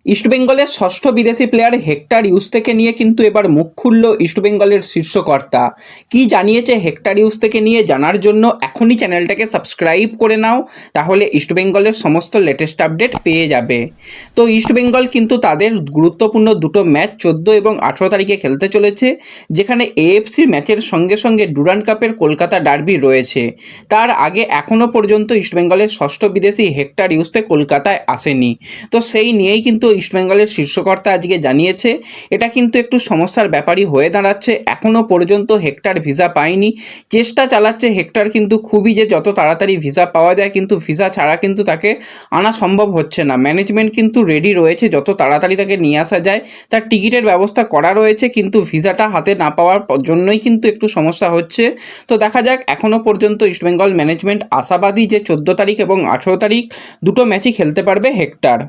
ইস্টবেঙ্গলের ষষ্ঠ বিদেশি প্লেয়ার হেক্টর ইউসতেকে নিয়ে কিন্তু এবার মুখ খুলল ইস্টবেঙ্গলের শীর্ষকর্তা। কি জানিয়েছে হেক্টর ইউসতেকে নিয়ে জানার জন্য এখনই চ্যানেলটাকে সাবস্ক্রাইব করে নাও, তাহলে ইস্টবেঙ্গলের সমস্ত লেটেস্ট আপডেট পেয়ে যাবে। তো ইস্টবেঙ্গল কিন্তু তাদের গুরুত্বপূর্ণ দুটো ম্যাচ 14 এবং 18 তারিখে খেলতে চলেছে, যেখানে এএফসি ম্যাচের সঙ্গে সঙ্গে ডুরান্ড কাপের কলকাতা ডার্বি রয়েছে। তার আগে এখনও পর্যন্ত ইস্টবেঙ্গলের ষষ্ঠ বিদেশি হেক্টর ইউসতে কলকাতায় আসেনি। তো সেই নিয়েই কিন্তু ইস্টবেঙ্গলের শীর্ষকর্তা আজকে জানিয়েছে এটা কিন্তু একটু সমস্যার ব্যাপারই হয়ে দাঁড়াচ্ছে। এখনও পর্যন্ত হেক্টর ভিসা পায়নি, চেষ্টা চালাচ্ছে হেক্টর কিন্তু খুবই যে যত তাড়াতাড়ি ভিসা পাওয়া যায়, কিন্তু ভিসা ছাড়া কিন্তু তাকে আনা সম্ভব হচ্ছে না। ম্যানেজমেন্ট কিন্তু রেডি রয়েছে যত তাড়াতাড়ি তাকে নিয়ে আসা যায় তার টিকিটের ব্যবস্থা করা রয়েছে, কিন্তু ভিসাটা হাতে না পাওয়ার জন্যই কিন্তু একটু সমস্যা হচ্ছে। তো দেখা যাক, এখনও পর্যন্ত ইস্টবেঙ্গল ম্যানেজমেন্ট আশাবাদী যে 14 তারিখ এবং 18 তারিখ দুটো ম্যাচই খেলতে পারবে হেক্টর।